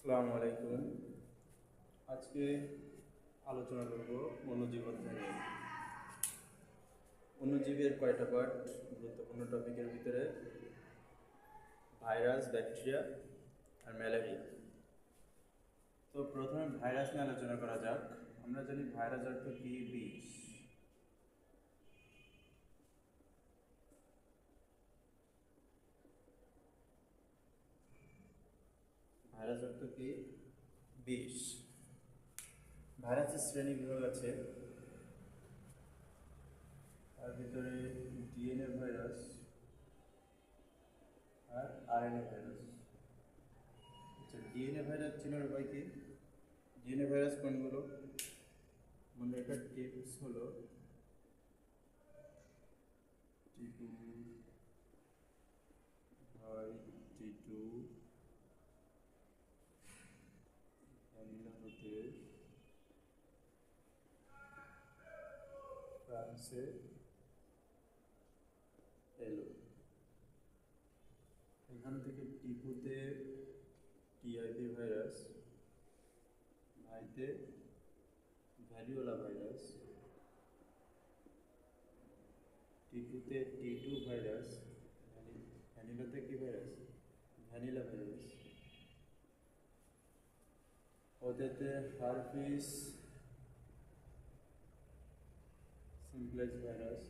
আসসালামু আলাইকুম। আজকে আলোচনা করব অণুজীব অধ্যায় নিয়ে। অণুজীবের কয়টা পার্ট? গুরুত্বপূর্ণ টপিকের ভিতরে ভাইরাস, ব্যাকটেরিয়া আর ম্যালেরিয়া। তো প্রথমে ভাইরাস নিয়ে আলোচনা করা যাক। আমরা জানি ভাইরাস অর্থ কি? বিষ। ভাইরাস অর্থ কি? বিষ। ভাইরাসের শ্রেণী বিভাগ আছে, তার ভিতরে ডিএনএ ভাইরাস আর আরএনএ ভাইরাস। আচ্ছা, ডিএনএ ভাইরাস চেনার উপায় কি? ডিএনএ ভাইরাস কোনগুলো? মনে রাখার টিপস হলো টি2 ভাই, টি2 ভ্যানিলা হতে ফ্রান্সে এলো। এখান থেকে টিপুতে টিআইভি ভাইরাস, ভাইতে ভ্যারিওলা ভাইরাস, টিটুতে টি2 ভাইরাস, ভ্যানিলাতে কি ভাইরাস? Vanilla virus. ওদেরতে হারপিস সিমপ্লেক্স ভাইরাস,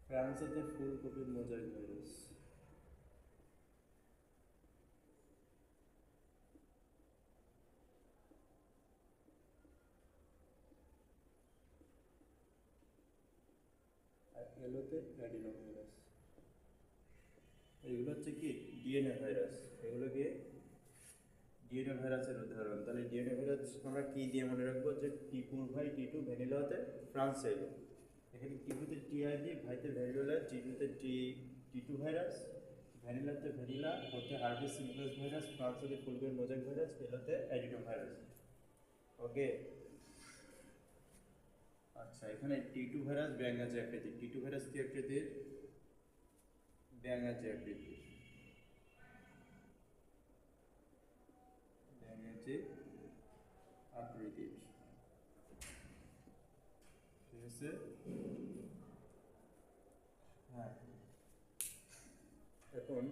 ফ্রান্সেতে ফুলকপি মোজাইক ভাইরাস। আর এলোতে অ্যাডিনো ভাইরাস। এগুলো হচ্ছে কি? DNA virus. এগুলো কি? ডিএনএ ভাইরাসের উদাহরণ। তাহলে ডিএনএ ভাইরাস আমরা কি দিয়ে মনে রাখবো? যে টিপুর ভাই টি2 ভ্যানিলাতে ফ্রান্সে এলো। এখানে টিপুতে টিআইভি, ভাইতে ভ্যারিওলা, টি2তে টি2 ভাইরাস, ভ্যানিলাতে ভ্যানিলা, হতে হার্বিস সিমপ্লেক্স ভাইরাস, ফ্রান্সে ফুলকপির মোজাইক ভাইরাস, এলোতে অ্যাডিনো ভাইরাস। ওকে। আচ্ছা, এখানে টি2 ভাইরাস ব্যাঙাচি আকৃতির। টি2 ভাইরাস কি আকৃতির? ব্যাঙাচি আকৃতির। ব্যাঙাচি আকৃতির। ঠিক আছে। হ্যাঁ, এখন